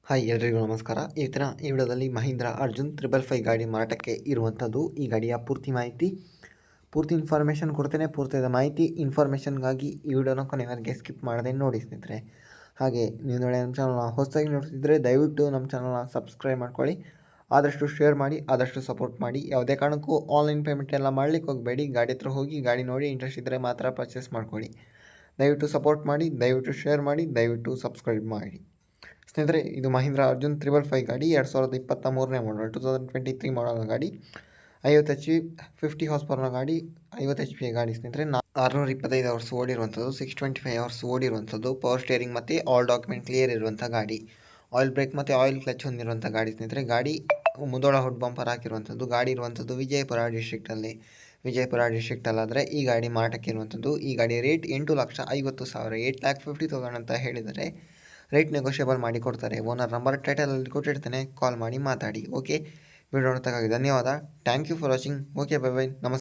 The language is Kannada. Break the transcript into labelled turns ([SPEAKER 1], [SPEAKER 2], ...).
[SPEAKER 1] ಹಾಯ್ ಎಲ್ರಿಗೂ ನಮಸ್ಕಾರ. ಇವತ್ತಿನ ಈ ವಿಡಿಯೋದಲ್ಲಿ ಮಹೀಂದ್ರ ಅರ್ಜುನ್ 555 ಗಾಡಿ ಮಾರಾಟಕ್ಕೆ ಇರುವಂಥದ್ದು. ಈ ಗಾಡಿಯ ಪೂರ್ತಿ ಮಾಹಿತಿ, ಪೂರ್ತಿ ಇನ್ಫಾರ್ಮೇಷನ್ ಕೊಡ್ತೇನೆ. ಪೂರ್ತಿಯಾದ ಮಾಹಿತಿ ಇನ್ಫಾರ್ಮೇಷನ್ಗಾಗಿ ಈ ವಿಡಿಯೋನ ಕೊನೆವರೆಗೆ ಸ್ಕಿಪ್ ಮಾಡದೆ ನೋಡಿ ಸ್ನೇಹಿತರೆ. ಹಾಗೆ ನೀವು ನಮ್ಮ ಚಾನಲ್ನ ಹೊಸದಾಗಿ ನೋಡ್ತಿದ್ದರೆ ದಯವಿಟ್ಟು ನಮ್ಮ ಚಾನಲ್ನ ಸಬ್ಸ್ಕ್ರೈಬ್ ಮಾಡ್ಕೊಳ್ಳಿ. ಆದಷ್ಟು ಶೇರ್ ಮಾಡಿ, ಆದಷ್ಟು ಸಪೋರ್ಟ್ ಮಾಡಿ. ಯಾವುದೇ ಕಾರಣಕ್ಕೂ ಆನ್ಲೈನ್ ಪೇಮೆಂಟ್ ಎಲ್ಲ ಮಾಡ್ಲಿಕ್ಕೆ ಹೋಗಬೇಡಿ. ಗಾಡಿ ಹತ್ರ ಹೋಗಿ ಗಾಡಿ ನೋಡಿ ಇಂಟ್ರೆಸ್ಟ್ ಇದ್ದರೆ ಮಾತ್ರ ಪರ್ಚೇಸ್ ಮಾಡ್ಕೊಳ್ಳಿ. ದಯವಿಟ್ಟು ಸಪೋರ್ಟ್ ಮಾಡಿ, ದಯವಿಟ್ಟು ಶೇರ್ ಮಾಡಿ, ದಯವಿಟ್ಟು ಸಬ್ಸ್ಕ್ರೈಬ್ ಮಾಡಿ ಸ್ನೇಹಿತರೆ. ಇದು ಮಹೀಂದ್ರ ಅರ್ಜುನ್ 555 ಗಾಡಿ 2023ನೇ ಮಾಡಲ್, 2023 ಮಾಡಲ್ ಗಾಡಿ. 50 HP 50 ಹಾರ್ಸ್ ಪವರ್ನ ಗಾಡಿ, 50 HP ಗಾಡಿ ಸ್ನೇಹಿತರೆ. 625 ಅವರ್ಸ್ ಓಡಿರುವಂಥದ್ದು, 625 ಅವರ್ಸ್ ಓಡಿರುವಂಥದ್ದು. ಪವರ್ ಸ್ಟೇರಿಂಗ್ ಮತ್ತು ಆಲ್ ಡಾಕ್ಯುಮೆಂಟ್ ಕ್ಲಿಯರ್ ಇರುವಂಥ ಗಾಡಿ. ಆಯಿಲ್ ಬ್ರೇಕ್ ಮತ್ತು ಆಯಿಲ್ ಕ್ಲಚ್ ಹೊಂದಿರುವಂಥ ಗಾಡಿ ಸ್ನೇಹಿತರೆ. ಗಾಡಿ ಮುಂದೋಳ ಹುಡ್ ಬಂಪರ್ ಹಾಕಿರುವಂಥದ್ದು. ಗಾಡಿ ಇರುವಂಥದ್ದು ವಿಜಯಪುರ ಡಿಸ್ಟ್ರಿಕ್ಟಲ್ಲಿ. ವಿಜಯಪುರ ಡಿಸ್ಟ್ರಿಕ್ಟಲ್ಲಾದರೆ ಈ ಗಾಡಿ ಮಾರಾಟಕ್ಕೆ ಇರುವಂಥದ್ದು. ಈ ಗಾಡಿ ರೇಟ್ 8,50,000, 8,50,000 ಅಂತ ಹೇಳಿದರೆ ರೇಟ್ ನೆಗೋಷಿಯಬಲ್ ಮಾಡಿ ಕೊಡ್ತಾರೆ. ಓನರ್ ನಂಬರ್ ಟೈಟಲಲ್ಲಿ ಕೊಟ್ಟಿರ್ತೇನೆ, ಕಾಲ್ ಮಾಡಿ ಮಾತಾಡಿ. ಓಕೆ, ವಿಡಿಯೋ ನೋಡ್ತಕ್ಕಾಗಿ ಧನ್ಯವಾದ. Thank you for watching. Okay, bye bye, ನಮಸ್ತೆ.